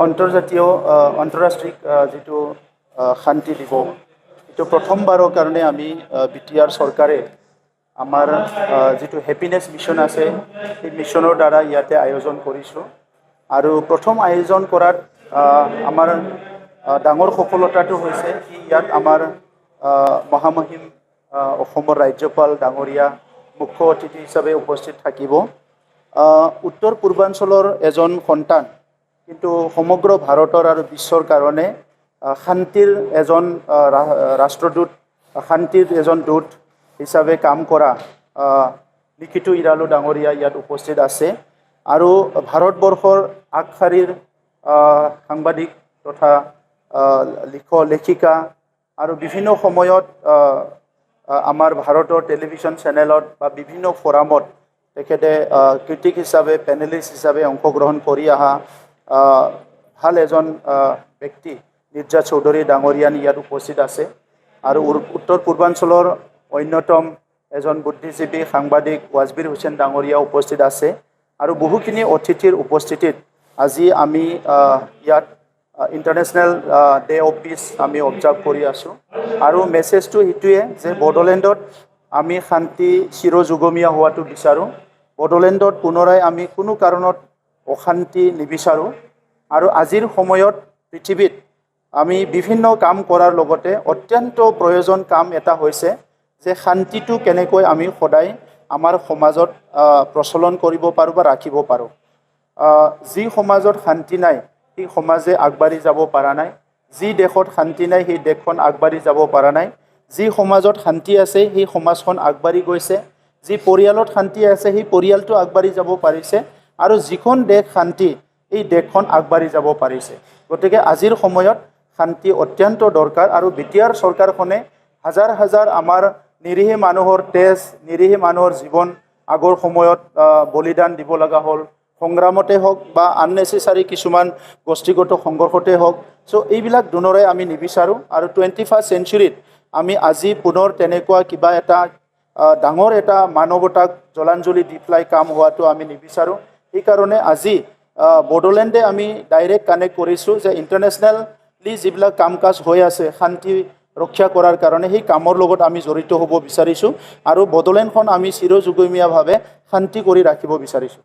আন্তৰ্জাতীয় আন্তঃৰাষ্ট্ৰীয় যিটো শান্তি দিৱস এইটো প্ৰথমবাৰৰ কাৰণে আমি বিটিআৰ চৰকাৰে আমাৰ যিটো হেপিনেছ মিছন আছে সেই মিছনৰ দ্বাৰা ইয়াতে আয়োজন কৰিছোঁ আৰু প্ৰথম আয়োজন কৰাত আমাৰ ডাঙৰ সফলতাটো হৈছে কি ইয়াত আমাৰ মহামহিম অসমৰ ৰাজ্যপাল ডাঙৰীয়া মুখ্য অতিথি হিচাপে উপস্থিত থাকিব। উত্তৰ পূৰ্বাঞ্চলৰ এজন সন্তান কিন্তু সমগ্ৰ ভাৰতৰ আৰু বিশ্বৰ কাৰণে শান্তিৰ এজন ৰাষ্ট্ৰদূত শান্তিৰ এজন দূত হিচাপে কাম কৰা লিখিত ইৰালু ডাঙৰীয়া ইয়াত উপস্থিত আছে আৰু ভাৰতবৰ্ষৰ আগশাৰীৰ সাংবাদিক তথা লেখিকা আৰু বিভিন্ন সময়ত আমাৰ ভাৰতৰ টেলিভিশ্যন চেনেলত বা বিভিন্ন ফৰামত তেখেতে ক্ৰিটিক হিচাপে পেনেলিষ্ট হিচাপে অংশগ্ৰহণ কৰি অহা ভাল এজন ব্যক্তি নিৰ্জা চৌধুৰী ডাঙৰীয়ান ইয়াত উপস্থিত আছে আৰু উত্তৰ পূৰ্বাঞ্চলৰ অন্যতম এজন বুদ্ধিজীৱী সাংবাদিক ৱাজবিৰ হুছেইন ডাঙৰীয়া উপস্থিত আছে আৰু বহুখিনি অতিথিৰ উপস্থিতিত আজি আমি ইয়াত ইণ্টাৰনেশ্যনেল ডে অফ পিচ আমি অবজাৰ্ভ কৰি আছোঁ আৰু মেছেজটো সেইটোৱে যে বড়োলেণ্ডত আমি শান্তি চিৰযুগমীয়া হোৱাটো বিচাৰোঁ। বড়োলেণ্ডত পুনৰাই আমি কোনো কাৰণত অশান্তি নিবিচাৰোঁ আৰু আজিৰ সময়ত পৃথিৱীত আমি বিভিন্ন কাম কৰাৰ লগতে অত্যন্ত প্ৰয়োজন কাম এটা হৈছে যে শান্তিটো কেনেকৈ আমি সদায় আমাৰ সমাজত প্ৰচলন কৰিব পাৰোঁ বা ৰাখিব পাৰোঁ। যি সমাজত শান্তি নাই সেই সমাজে আগবাঢ়ি যাব পৰা নাই, যি দেশত শান্তি নাই সেই দেশখন আগবাঢ়ি যাব পৰা নাই, যি সমাজত শান্তি আছে সেই সমাজখন আগবাঢ়ি গৈছে, যি পৰিয়ালত শান্তি আছে সেই পৰিয়ালটো আগবাঢ়ি যাব পাৰিছে আৰু যিখন দেশ শান্তি এই দেশখন আগবাঢ়ি যাব পাৰিছে। গতিকে আজিৰ সময়ত শান্তি অত্যন্ত দৰকাৰ আৰু বিটিআৰ চৰকাৰখনে হাজাৰ হাজাৰ আমাৰ নিৰীহ মানুহৰ তেজ নিৰীহ মানুহৰ জীৱন আগৰ সময়ত বলিদান দিব লগা হ'ল, সংগ্ৰামতে হওক বা আননেচেচাৰী কিছুমান গোষ্ঠীগত সংঘৰ্ষতে হওক। চ' এইবিলাক দুনোৰে আমি নিবিচাৰোঁ আৰু 21st চেঞ্চুৰীত আমি আজি পুনৰ তেনেকুৱা কিবা এটা ডাঙৰ এটা মানৱতাক জলাঞ্জলি দি পেলাই কাম হোৱাটো আমি নিবিচাৰোঁ। সেইকাৰণে আজি বড়োলেণ্ডে আমি ডাইৰেক্ট কানেক্ট কৰিছোঁ যে ইণ্টাৰনেশ্যনেলি যিবিলাক কাম কাজ হৈ আছে শান্তি ৰক্ষা কৰাৰ কাৰণে সেই কামৰ লগত আমি জড়িত হ'ব বিচাৰিছোঁ আৰু বড়োলেণ্ডখন আমি চিৰযুগমীয়াভাৱে শান্তি কৰি ৰাখিব বিচাৰিছোঁ।